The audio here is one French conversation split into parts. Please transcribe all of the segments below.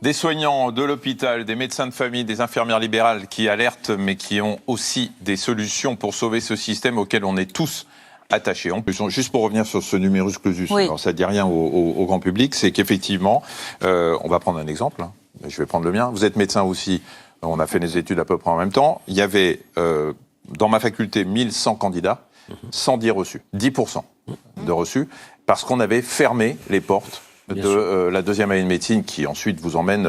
Des soignants de l'hôpital, des médecins de famille, des infirmières libérales qui alertent, mais qui ont aussi des solutions pour sauver ce système auquel on est tous attachés. En plus, juste pour revenir sur ce numerus clausus, oui. Alors ça ne dit rien au grand public, c'est qu'effectivement, on va prendre un exemple, hein. Je vais prendre le mien. Vous êtes médecin aussi, on a fait des études à peu près en même temps. Il y avait dans ma faculté 1100 candidats, 110 reçus, 10% de reçus, parce qu'on avait fermé les portes de la deuxième année de médecine qui ensuite vous emmène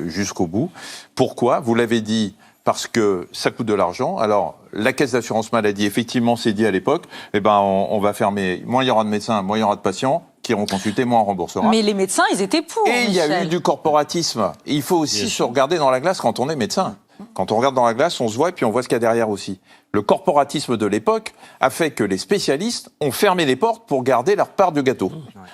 jusqu'au bout. Pourquoi ? Vous l'avez dit, parce que ça coûte de l'argent. Alors, la caisse d'assurance maladie, effectivement, s'est dit à l'époque, eh ben, on va fermer, moins il y aura de médecins, moins il y aura de patients qui iront consulter, moins on remboursera. Mais les médecins, ils étaient pour, Et il y a eu du corporatisme. Il faut aussi se regarder dans la glace quand on est médecin. Quand on regarde dans la glace, on se voit et puis on voit ce qu'il y a derrière aussi. Le corporatisme de l'époque a fait que les spécialistes ont fermé les portes pour garder leur part du gâteau.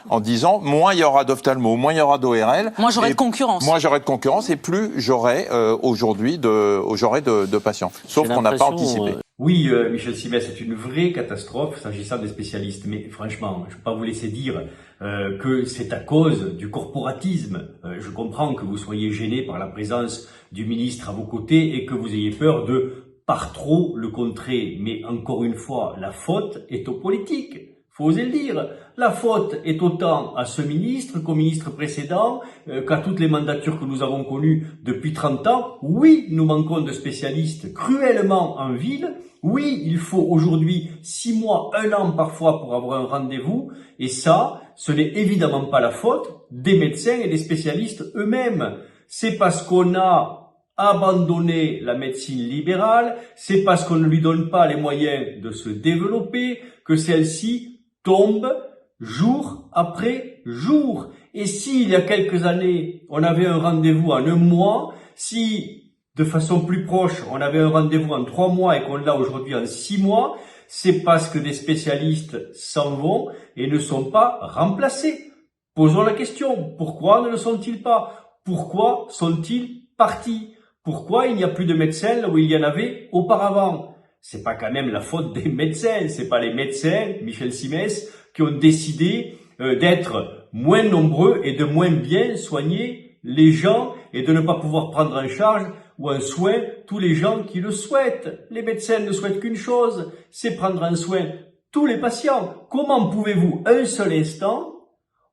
En disant, moins il y aura d'ophtalmo, moins il y aura d'ORL. Moins j'aurai de concurrence. Moins j'aurai de concurrence et plus j'aurai aujourd'hui de patients. Sauf qu'on n'a pas anticipé. Oui, Michel Simès, c'est une vraie catastrophe s'agissant des spécialistes. Mais franchement, je ne peux pas vous laisser dire que c'est à cause du corporatisme. Je comprends que vous soyez gêné par la présence du ministre à vos côtés et que vous ayez peur de par trop le contrer. Mais encore une fois, la faute est aux politiques. Faut oser le dire. La faute est autant à ce ministre qu'au ministre précédent, qu'à toutes les mandatures que nous avons connues depuis 30 ans. Oui, nous manquons de spécialistes cruellement en ville. Oui, il faut aujourd'hui 6 mois, 1 an parfois pour avoir un rendez-vous. Et ça, ce n'est évidemment pas la faute des médecins et des spécialistes eux-mêmes. C'est parce qu'on a abandonné la médecine libérale, c'est parce qu'on ne lui donne pas les moyens de se développer que celle-ci tombe jour après jour. Et si, il y a quelques années, on avait un rendez-vous en 1 mois, si, de façon plus proche, on avait un rendez-vous en 3 mois et qu'on l'a aujourd'hui en 6 mois, c'est parce que des spécialistes s'en vont et ne sont pas remplacés. Posons la question, pourquoi ne le sont-ils pas? Pourquoi sont-ils partis? Pourquoi il n'y a plus de médecins là où il y en avait auparavant? C'est pas quand même la faute des médecins, c'est pas les médecins, Michel Simès, qui ont décidé d'être moins nombreux et de moins bien soigner les gens et de ne pas pouvoir prendre en charge ou en soin tous les gens qui le souhaitent. Les médecins ne souhaitent qu'une chose, c'est prendre en soin tous les patients. Comment pouvez-vous un seul instant,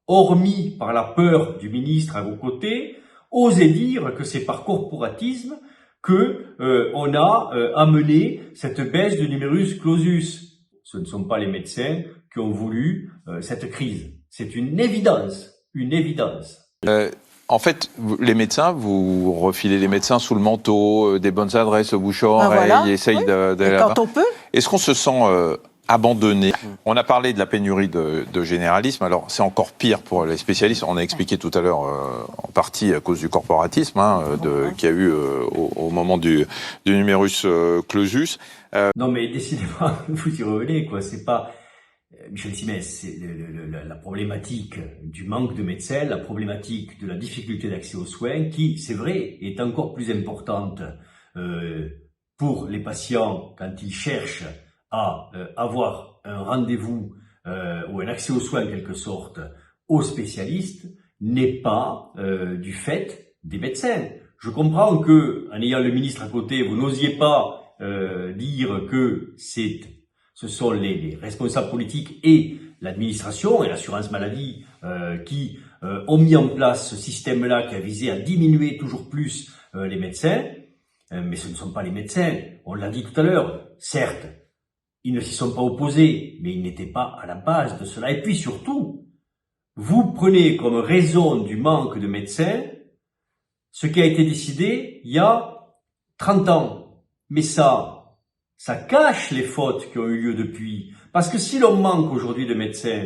hormis par la peur du ministre à vos côtés, oser dire que c'est par corporatisme que on a amené cette baisse du numerus clausus? Ce ne sont pas les médecins qui ont voulu cette crise. C'est une évidence, une évidence. En fait, les médecins, vous refilez les médecins sous le manteau, des bonnes adresses au bouche-oreille, voilà, essayent oui. d'aller Quand on peut. Est-ce qu'on se sent abandonné? On a parlé de la pénurie de généralisme. Alors, c'est encore pire pour les spécialistes. On a expliqué tout à l'heure, en partie à cause du corporatisme qu'il y a eu au moment du numerus clausus. Non, mais décidément, vous y revenez, quoi. C'est pas Michel Simès, c'est la problématique du manque de médecins, la problématique de la difficulté d'accès aux soins, qui, c'est vrai, est encore plus importante pour les patients quand ils cherchent à avoir un rendez-vous ou un accès aux soins en quelque sorte aux spécialistes, n'est pas du fait des médecins. Je comprends que, en ayant le ministre à côté, vous n'osiez pas dire que ce sont les responsables politiques et l'administration et l'assurance maladie qui ont mis en place ce système-là qui a visé à diminuer toujours plus les médecins, mais ce ne sont pas les médecins. On l'a dit tout à l'heure, certes, ils ne s'y sont pas opposés, mais ils n'étaient pas à la base de cela. Et puis surtout, vous prenez comme raison du manque de médecins ce qui a été décidé il y a 30 ans. Mais ça cache les fautes qui ont eu lieu depuis. Parce que si l'on manque aujourd'hui de médecins,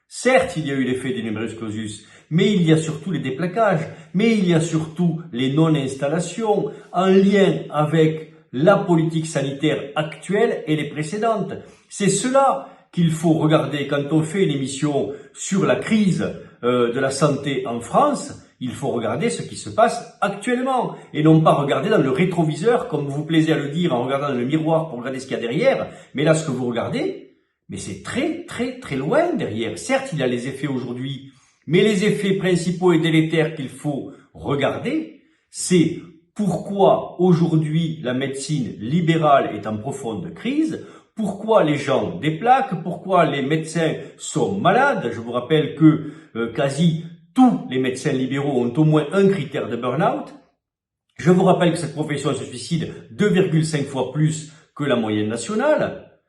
certes, il y a eu l'effet du numerus clausus, mais il y a surtout les déplaquages, mais il y a surtout les non-installations en lien avec la politique sanitaire actuelle et les précédentes. C'est cela qu'il faut regarder quand on fait une émission sur la crise de la santé en France. Il faut regarder ce qui se passe actuellement et non pas regarder dans le rétroviseur, comme vous plaisez à le dire, en regardant dans le miroir pour regarder ce qu'il y a derrière. Mais là, ce que vous regardez, mais c'est très très très loin derrière. Certes, il y a les effets aujourd'hui, mais les effets principaux et délétères qu'il faut regarder, c'est pourquoi aujourd'hui la médecine libérale est en profonde crise, pourquoi les gens déplaquent, pourquoi les médecins sont malades. Je vous rappelle que quasi tous les médecins libéraux ont au moins un critère de burn-out. Je vous rappelle que cette profession se suicide 2,5 fois plus que la moyenne nationale.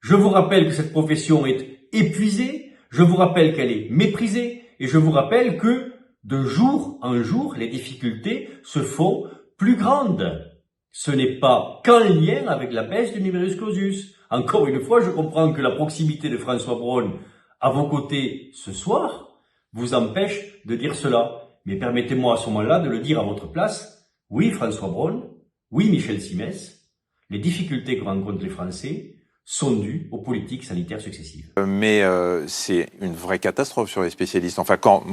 Je vous rappelle que cette profession est épuisée. Je vous rappelle qu'elle est méprisée. Et je vous rappelle que de jour en jour, les difficultés se font plus grandes. Ce n'est pas qu'en lien avec la baisse du numerus clausus. Encore une fois, je comprends que la proximité de François Braun à vos côtés ce soir vous empêche de dire cela. Mais permettez-moi à ce moment-là de le dire à votre place. Oui, François Braun, oui, Michel Simès, les difficultés que rencontrent les Français sont dues aux politiques sanitaires successives. Mais c'est une vraie catastrophe sur les spécialistes. Enfin, quand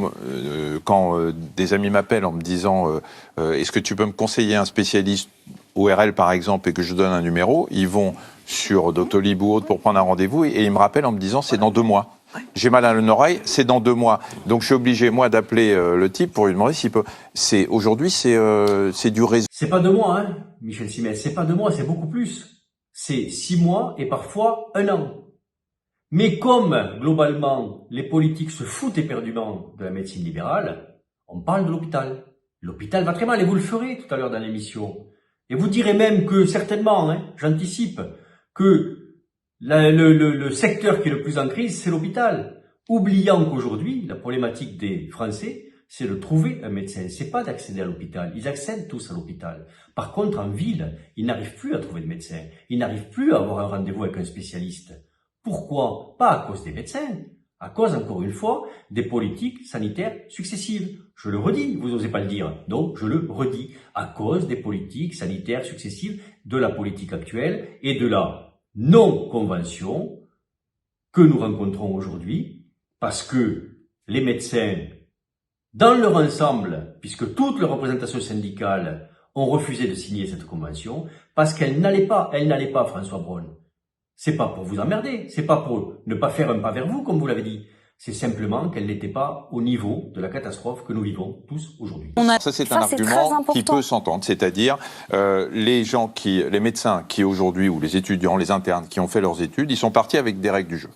des amis m'appellent en me disant est-ce que tu peux me conseiller un spécialiste ORL par exemple et que je donne un numéro, ils vont sur Doctolib ou autre pour prendre un rendez-vous et ils me rappellent en me disant c'est dans 2 mois. J'ai mal à une oreille, c'est dans 2 mois. Donc je suis obligé moi d'appeler le type pour lui demander s'il peut. Aujourd'hui c'est du réseau. C'est pas 2 mois, hein, Michel Simès, c'est pas 2 mois, c'est beaucoup plus. C'est 6 mois et parfois 1 an. Mais comme, globalement, les politiques se foutent éperdument de la médecine libérale, on parle de l'hôpital. L'hôpital va très mal et vous le ferez tout à l'heure dans l'émission. Et vous direz même que, certainement, hein, j'anticipe, que le secteur qui est le plus en crise, c'est l'hôpital. Oubliant qu'aujourd'hui, la problématique des Français, c'est de trouver un médecin. C'est pas d'accéder à l'hôpital. Ils accèdent tous à l'hôpital. Par contre, en ville, ils n'arrivent plus à trouver de médecin. Ils n'arrivent plus à avoir un rendez-vous avec un spécialiste. Pourquoi? Pas à cause des médecins. À cause, encore une fois, des politiques sanitaires successives. Je le redis, vous n'osez pas le dire. Donc, je le redis. À cause des politiques sanitaires successives, de la politique actuelle et de la non-convention que nous rencontrons aujourd'hui, parce que les médecins, dans leur ensemble, puisque toutes les représentations syndicales ont refusé de signer cette convention, parce qu'elle n'allait pas, François Braun. C'est pas pour vous emmerder, c'est pas pour ne pas faire un pas vers vous, comme vous l'avez dit. C'est simplement qu'elle n'était pas au niveau de la catastrophe que nous vivons tous aujourd'hui. Ça, c'est un argument qui peut s'entendre. C'est-à-dire, les médecins qui aujourd'hui, ou les étudiants, les internes qui ont fait leurs études, ils sont partis avec des règles du jeu.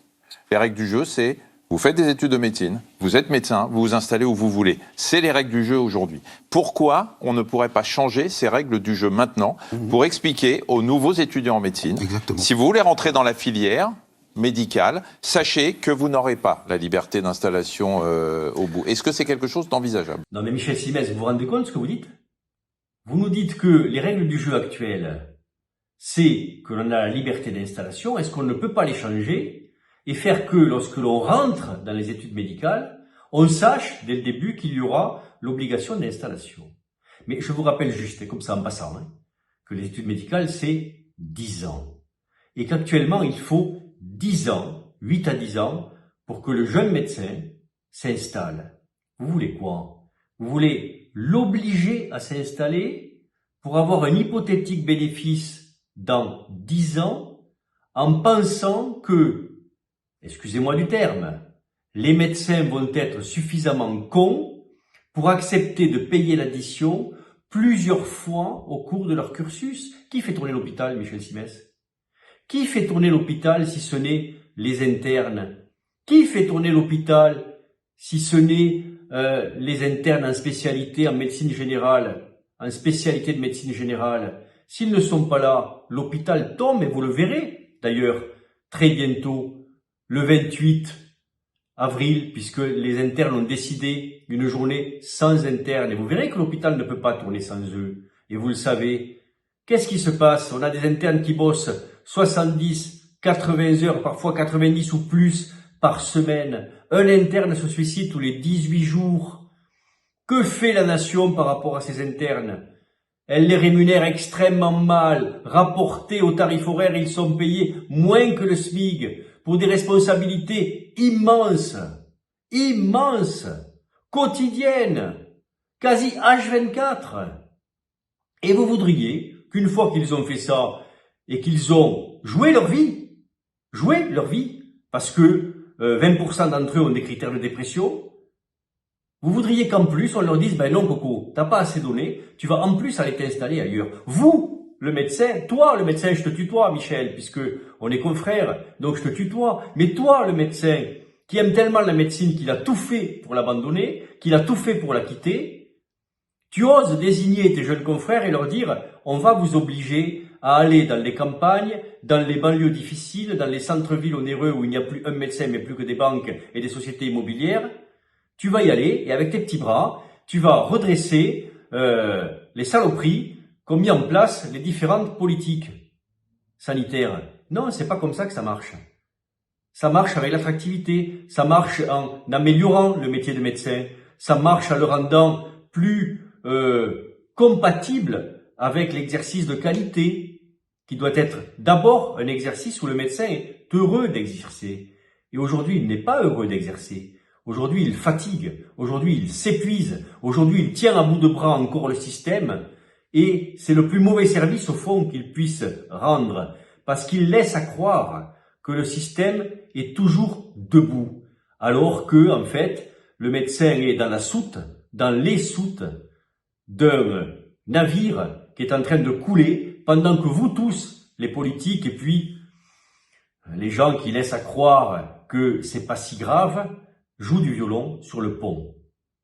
Les règles du jeu, c'est vous faites des études de médecine, vous êtes médecin, vous vous installez où vous voulez. C'est les règles du jeu aujourd'hui. Pourquoi on ne pourrait pas changer ces règles du jeu maintenant pour expliquer aux nouveaux étudiants en médecine, si vous voulez rentrer dans la filière médicale, sachez que vous n'aurez pas la liberté d'installation au bout. Est-ce que c'est quelque chose d'envisageable? Non mais Michel Simès, vous vous rendez compte de ce que vous dites? Vous nous dites que les règles du jeu actuelles, c'est que l'on a la liberté d'installation, est-ce qu'on ne peut pas les changer et faire que lorsque l'on rentre dans les études médicales, on sache dès le début qu'il y aura l'obligation d'installation. Mais je vous rappelle juste, et comme ça en passant, que les études médicales c'est 10 ans. Et qu'actuellement il faut 10 ans, 8 à 10 ans, pour que le jeune médecin s'installe. Vous voulez quoi? Vous voulez l'obliger à s'installer pour avoir un hypothétique bénéfice dans 10 ans en pensant que, excusez-moi du terme, les médecins vont être suffisamment cons pour accepter de payer l'addition plusieurs fois au cours de leur cursus. Qui fait tourner l'hôpital, Michel Simès? Qui fait tourner l'hôpital si ce n'est les internes? Qui fait tourner l'hôpital si ce n'est les internes en spécialité en médecine générale, en spécialité de médecine générale? S'ils ne sont pas là, l'hôpital tombe et vous le verrez d'ailleurs très bientôt, le 28 avril, puisque les internes ont décidé une journée sans internes. Et vous verrez que l'hôpital ne peut pas tourner sans eux. Et vous le savez. Qu'est-ce qui se passe? On a des internes qui bossent 70, 80 heures, parfois 90 ou plus par semaine. Un interne se suicide tous les 18 jours. Que fait la nation par rapport à ces internes? Elle les rémunère extrêmement mal. Rapportés au tarif horaire, ils sont payés moins que le SMIC. pour des responsabilités immenses, immenses, quotidiennes, quasi H24. Et vous voudriez qu'une fois qu'ils ont fait ça et qu'ils ont joué leur vie, parce que 20% d'entre eux ont des critères de dépression, vous voudriez qu'en plus on leur dise, ben non Coco, t'as pas assez donné, tu vas en plus aller t'installer ailleurs. Vous, le médecin, toi le médecin, je te tutoie Michel, puisque on est confrères, donc je te tutoie, mais toi le médecin, qui aime tellement la médecine qu'il a tout fait pour l'abandonner, qu'il a tout fait pour la quitter, tu oses désigner tes jeunes confrères et leur dire, on va vous obliger à aller dans les campagnes, dans les banlieues difficiles, dans les centres-villes onéreux où il n'y a plus un médecin mais plus que des banques et des sociétés immobilières. Tu vas y aller et avec tes petits bras, tu vas redresser les saloperies qu'ont mis en place les différentes politiques sanitaires. Non, c'est pas comme ça que ça marche. Ça marche avec l'attractivité, ça marche en améliorant le métier de médecin, ça marche en le rendant plus compatible avec l'exercice de qualité, qui doit être d'abord un exercice où le médecin est heureux d'exercer. Et aujourd'hui, il n'est pas heureux d'exercer. Aujourd'hui, il fatigue. Aujourd'hui, il s'épuise. Aujourd'hui, il tient à bout de bras encore le système. Et c'est le plus mauvais service, au fond, qu'il puisse rendre. Parce qu'il laisse à croire que le système est toujours debout. Alors que, en fait, le médecin est dans la soute, dans les soutes d'un navire qui est en train de couler pendant que vous tous, les politiques et puis les gens qui laissent à croire que c'est pas si grave, jouent du violon sur le pont.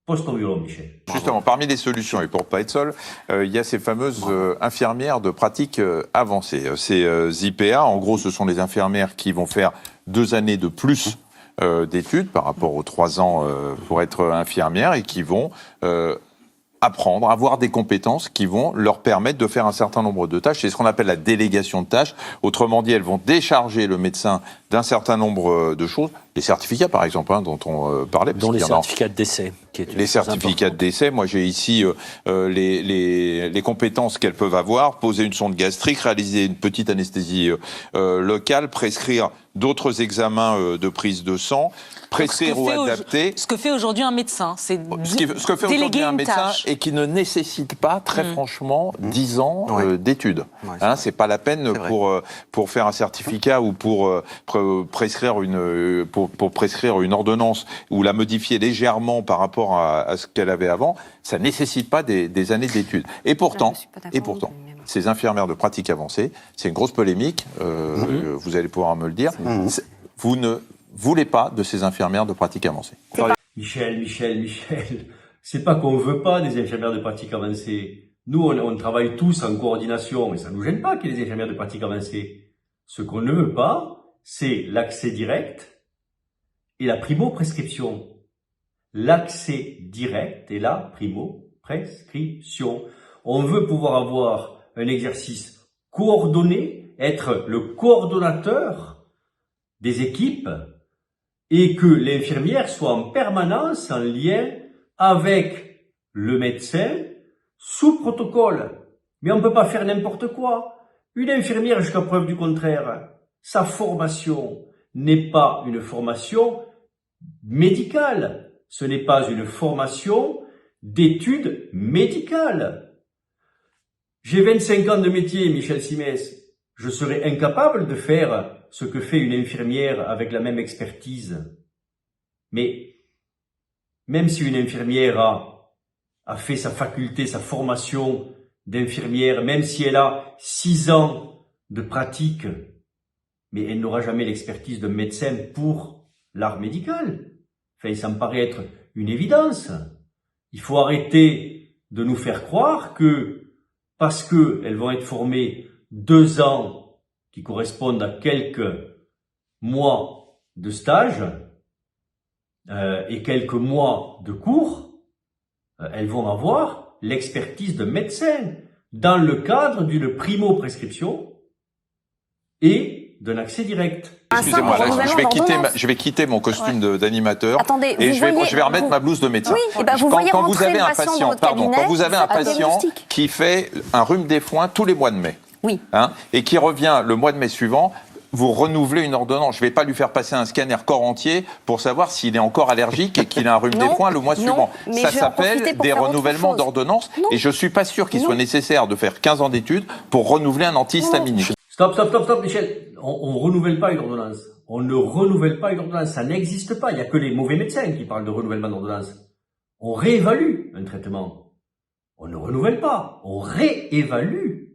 Pose ton violon, Michel. Justement, parmi les solutions, et pour ne pas être seul, il y a ces fameuses infirmières de pratique avancée. Ces IPA, en gros, ce sont les infirmières qui vont faire 2 années de plus d'études par rapport aux 3 ans pour être infirmière et qui vont apprendre, avoir des compétences qui vont leur permettre de faire un certain nombre de tâches. C'est ce qu'on appelle la délégation de tâches. Autrement dit, elles vont décharger le médecin d'un certain nombre de choses. Les certificats, par exemple, dont on parlait. Dont les certificats de décès. Les certificats de décès. Moi, j'ai ici les compétences qu'elles peuvent avoir. Poser une sonde gastrique, réaliser une petite anesthésie locale, prescrire d'autres examens de prise de sang, prescrire ou adapter. Ce que fait aujourd'hui un médecin, c'est ce que fait aujourd'hui un médecin et qui ne nécessite pas, très franchement, 10 ans d'études. Ouais, c'est pas la peine pour faire un certificat ou pour prescrire une ordonnance ou la modifier légèrement par rapport à ce qu'elle avait avant. Ça nécessite pas des années d'études. Et pourtant, ces infirmières de pratique avancée, c'est une grosse polémique, vous allez pouvoir me le dire, vous ne voulez pas de ces infirmières de pratique avancée. Michel, c'est pas qu'on veut pas des infirmières de pratique avancée. Nous, on travaille tous en coordination, mais ça nous gêne pas qu'il y ait des infirmières de pratique avancée. Ce qu'on ne veut pas, c'est l'accès direct et la primo-prescription. L'accès direct et la primo-prescription. On veut pouvoir avoir un exercice coordonné, être le coordonnateur des équipes et que l'infirmière soit en permanence en lien avec le médecin sous protocole. Mais on ne peut pas faire n'importe quoi. Une infirmière, jusqu'à preuve du contraire, sa formation n'est pas une formation médicale. Ce n'est pas une formation d'études médicales. J'ai 25 ans de métier, Michel Simès. Je serais incapable de faire ce que fait une infirmière avec la même expertise. Mais même si une infirmière a fait sa faculté, sa formation d'infirmière, même si elle a 6 ans de pratique, mais elle n'aura jamais l'expertise d'un médecin pour l'art médical. Enfin, ça me paraît être une évidence. Il faut arrêter de nous faire croire que parce qu'elles vont être formées 2 ans qui correspondent à quelques mois de stage et quelques mois de cours, elles vont avoir l'expertise de médecin dans le cadre d'une primo-prescription et d'un accès direct. Excusez-moi, je vais quitter mon costume d'animateur et je vais remettre ma blouse de médecin. Oui, quand vous avez un patient qui fait un rhume des foins tous les mois de mai, et qui revient le mois de mai suivant, vous renouvelez une ordonnance. Je ne vais pas lui faire passer un scanner corps entier pour savoir s'il est encore allergique et qu'il a un rhume des foins le mois suivant. Ça s'appelle des renouvellements d'ordonnances et je ne suis pas sûr qu'il soit nécessaire de faire 15 ans d'études pour renouveler un antihistaminique. Stop, Michel. On renouvelle pas une ordonnance. On ne renouvelle pas une ordonnance. Ça n'existe pas. Il n'y a que les mauvais médecins qui parlent de renouvellement d'ordonnance. On réévalue un traitement. On ne renouvelle pas. On réévalue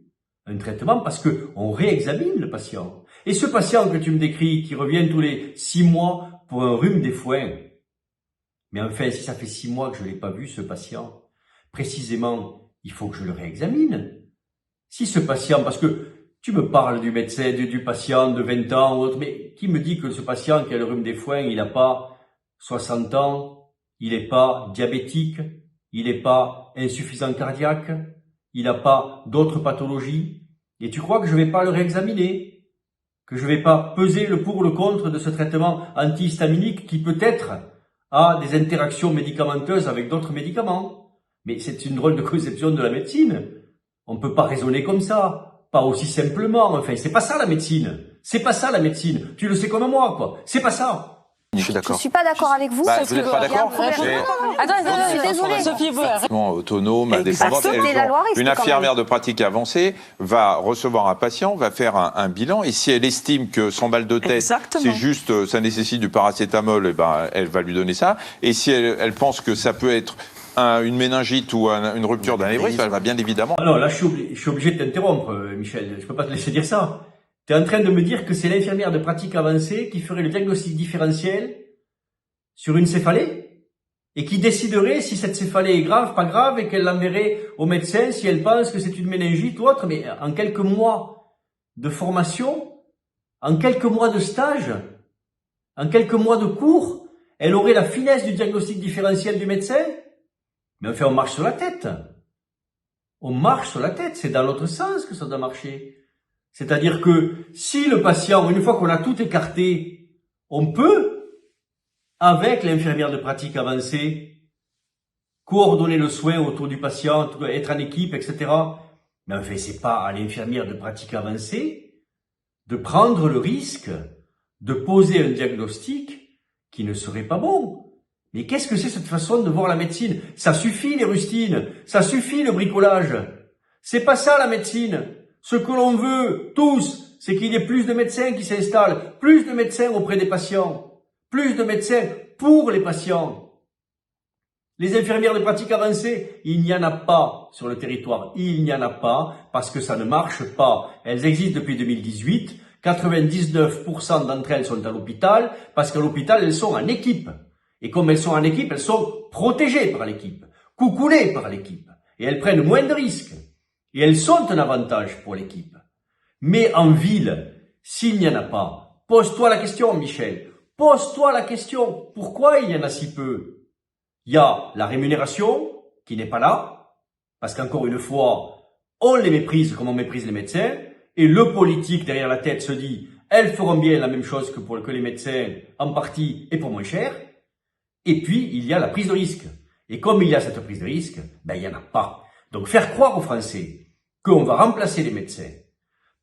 un traitement parce que on réexamine le patient. Et ce patient que tu me décris, qui revient tous les 6 mois pour un rhume des foins, mais enfin, si ça fait 6 mois que je ne l'ai pas vu, ce patient, précisément, il faut que je le réexamine. Si ce patient, parce que tu me parles du médecin, du patient de 20 ans ou autre, mais qui me dit que ce patient qui a le rhume des foins, il n'a pas 60 ans, il n'est pas diabétique, il n'est pas insuffisant cardiaque, il n'a pas d'autres pathologies, et tu crois que je ne vais pas le réexaminer, que je ne vais pas peser le pour ou le contre de ce traitement antihistaminique qui peut-être a des interactions médicamenteuses avec d'autres médicaments. Mais c'est une drôle de conception de la médecine. On ne peut pas raisonner comme ça, pas aussi simplement. Enfin, c'est pas ça la médecine. C'est pas ça la médecine. Tu le sais comme moi, quoi. C'est pas ça. Je suis d'accord. Je suis pas d'accord avec vous. Vous n'êtes pas d'accord? Attends, Sophie, autonome, indépendante. Une infirmière de pratique avancée va recevoir un patient, va faire un bilan, et si elle estime que son mal de tête, c'est juste, ça nécessite du paracétamol, et ben, elle va lui donner ça. Et si elle pense que ça peut être une méningite ou une rupture d'un anévrisme, elle va bien évidemment. Alors là, je suis obligé de t'interrompre, Michel. Je peux pas te laisser dire ça. Tu es en train de me dire que c'est l'infirmière de pratique avancée qui ferait le diagnostic différentiel sur une céphalée et qui déciderait si cette céphalée est grave, pas grave, et qu'elle l'enverrait au médecin si elle pense que c'est une méningite ou autre. Mais en quelques mois de formation, en quelques mois de stage, en quelques mois de cours, elle aurait la finesse du diagnostic différentiel du médecin. Mais enfin, on marche sur la tête. On marche sur la tête. C'est dans l'autre sens que ça doit marcher. C'est-à-dire que si le patient, une fois qu'on a tout écarté, on peut, avec l'infirmière de pratique avancée, coordonner le soin autour du patient, être en équipe, etc. Mais enfin, c'est pas à l'infirmière de pratique avancée de prendre le risque de poser un diagnostic qui ne serait pas bon. Mais qu'est-ce que c'est cette façon de voir la médecine? Ça suffit les rustines, ça suffit le bricolage. C'est pas ça la médecine. Ce que l'on veut, tous, c'est qu'il y ait plus de médecins qui s'installent, plus de médecins auprès des patients, plus de médecins pour les patients. Les infirmières de pratique avancée, il n'y en a pas sur le territoire. Il n'y en a pas parce que ça ne marche pas. Elles existent depuis 2018. 99% d'entre elles sont à l'hôpital parce qu'à l'hôpital, elles sont en équipe. Et comme elles sont en équipe, elles sont protégées par l'équipe, coucoulées par l'équipe. Et elles prennent moins de risques. Et elles sont un avantage pour l'équipe. Mais en ville, s'il n'y en a pas, pose-toi la question, Michel. Pose-toi la question. Pourquoi il y en a si peu? Il y a la rémunération qui n'est pas là, parce qu'encore une fois, on les méprise comme on méprise les médecins, et le politique derrière la tête se dit, elles feront bien la même chose que les médecins, en partie et pour moins cher. Et puis, il y a la prise de risque. Et comme il y a cette prise de risque, ben, il n'y en a pas. Donc, faire croire aux Français qu'on va remplacer les médecins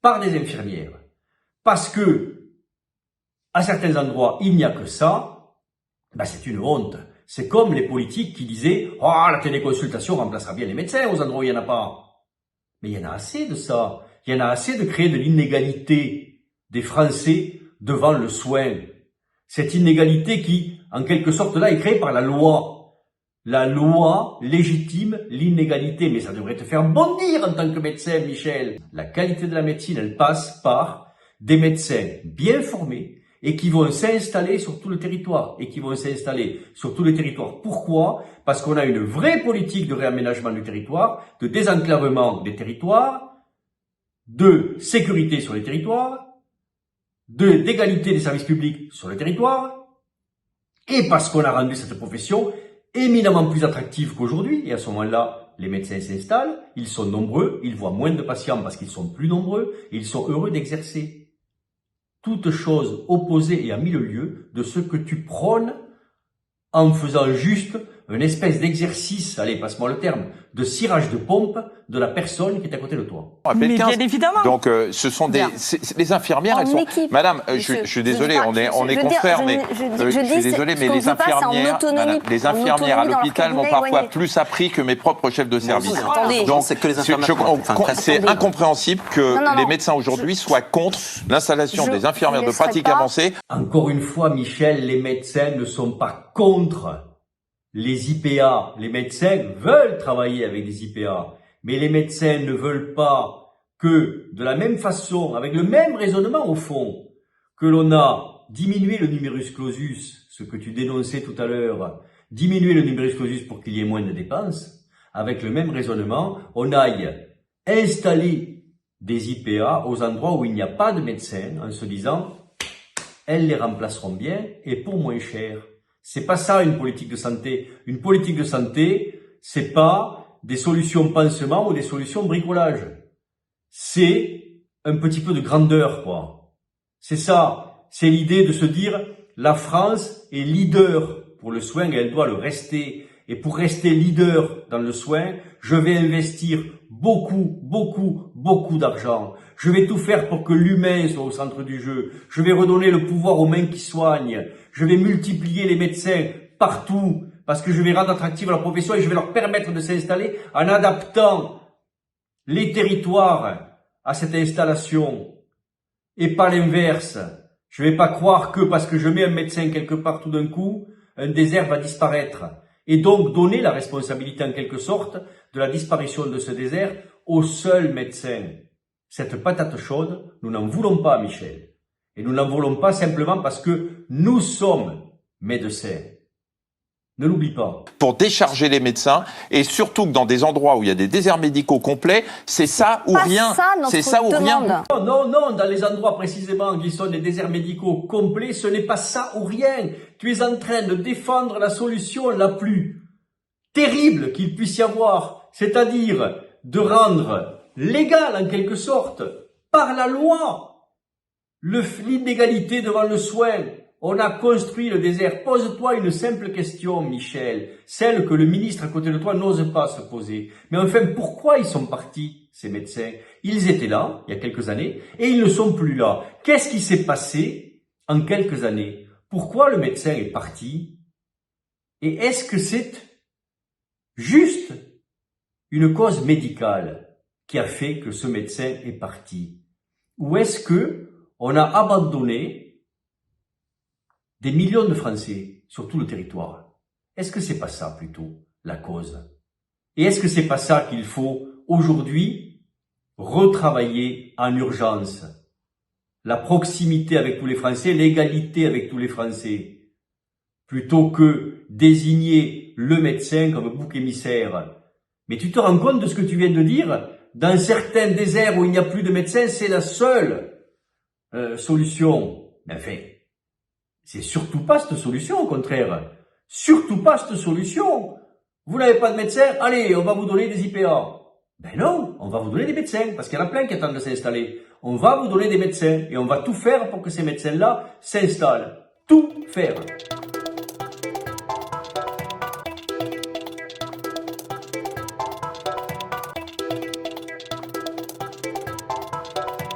par des infirmières, parce que, à certains endroits, il n'y a que ça, ben, c'est une honte. C'est comme les politiques qui disaient « Oh, la téléconsultation remplacera bien les médecins aux endroits où il n'y en a pas. » Mais il y en a assez de ça. Il y en a assez de créer de l'inégalité des Français devant le soin. Cette inégalité qui, en quelque sorte, là, est créée par la loi. La loi légitime l'inégalité. Mais ça devrait te faire bondir en tant que médecin, Michel. La qualité de la médecine, elle passe par des médecins bien formés et qui vont s'installer sur tout le territoire. Pourquoi? Parce qu'on a une vraie politique de réaménagement du territoire, de désenclavement des territoires, de sécurité sur les territoires, d'égalité des services publics sur le territoire, et parce qu'on a rendu cette profession éminemment plus attractive qu'aujourd'hui. Et à ce moment-là, les médecins s'installent, ils sont nombreux, ils voient moins de patients parce qu'ils sont plus nombreux, et ils sont heureux d'exercer. Toute chose opposée et à mille lieues de ce que tu prônes en faisant juste un espèce d'exercice, allez, passe-moi le terme, de cirage de pompe de la personne qui est à côté de toi. Mais bien évidemment. Donc, ce sont les infirmières, elles sont... Équipe. Madame, je suis désolé, on est confrères, mais je suis désolé, mais les infirmières à l'hôpital m'ont parfois plus appris que mes propres chefs de service. Donc, c'est que les infirmières. c'est incompréhensible que les médecins aujourd'hui soient contre l'installation des infirmières de pratique avancée. Encore une fois, Michel, les médecins ne sont pas contre les IPA. Les médecins veulent travailler avec des IPA, mais les médecins ne veulent pas que, de la même façon, avec le même raisonnement au fond, que l'on a diminué le numerus clausus, ce que tu dénonçais tout à l'heure, diminuer le numerus clausus pour qu'il y ait moins de dépenses, avec le même raisonnement, on aille installer des IPA aux endroits où il n'y a pas de médecins, en se disant, elles les remplaceront bien et pour moins cher. C'est pas ça une politique de santé. Une politique de santé, c'est pas des solutions pansement ou des solutions bricolage. C'est un petit peu de grandeur, quoi. C'est ça. C'est l'idée de se dire, la France est leader pour le soin et elle doit le rester. Et pour rester leader dans le soin, je vais investir beaucoup d'argent. Je vais tout faire pour que l'humain soit au centre du jeu. Je vais redonner le pouvoir aux mains qui soignent. Je vais multiplier les médecins partout parce que je vais rendre attractive la profession et je vais leur permettre de s'installer en adaptant les territoires à cette installation et pas l'inverse. Je vais pas croire que parce que je mets un médecin quelque part tout d'un coup, un désert va disparaître. Et donc donner la responsabilité en quelque sorte de la disparition de ce désert au seul médecin. Cette patate chaude, nous n'en voulons pas, Michel. Et nous n'en voulons pas simplement parce que nous sommes médecins. Ne l'oublie pas. Pour décharger les médecins, et surtout que dans des endroits où il y a des déserts médicaux complets, c'est ça ou rien. C'est ça ou rien. Non, dans les endroits précisément qui sont des déserts médicaux complets, ce n'est pas ça ou rien. Tu es en train de défendre la solution la plus terrible qu'il puisse y avoir, c'est-à-dire de rendre légal en quelque sorte, par la loi, l'inégalité devant le soin. On a construit le désert. Pose-toi une simple question, Michel, celle que le ministre à côté de toi n'ose pas se poser. Mais enfin, pourquoi ils sont partis, ces médecins? Ils étaient là, il y a quelques années, et ils ne sont plus là. Qu'est-ce qui s'est passé en quelques années? Pourquoi le médecin est parti? Et est-ce que c'est juste une cause médicale qui a fait que ce médecin est parti? Ou est-ce que on a abandonné des millions de Français sur tout le territoire? Est-ce que c'est pas ça plutôt la cause? Et est-ce que c'est pas ça qu'il faut aujourd'hui retravailler en urgence? La proximité avec tous les Français, l'égalité avec tous les Français, plutôt que désigner le médecin comme bouc émissaire. Mais tu te rends compte de ce que tu viens de dire? Dans certains déserts où il n'y a plus de médecins, c'est la seule solution. Mais enfin, c'est surtout pas cette solution, au contraire. Surtout pas cette solution. Vous n'avez pas de médecin? Allez, on va vous donner des IPA. Ben non, on va vous donner des médecins, parce qu'il y en a plein qui attendent de s'installer. On va vous donner des médecins, et on va tout faire pour que ces médecins-là s'installent. Tout faire.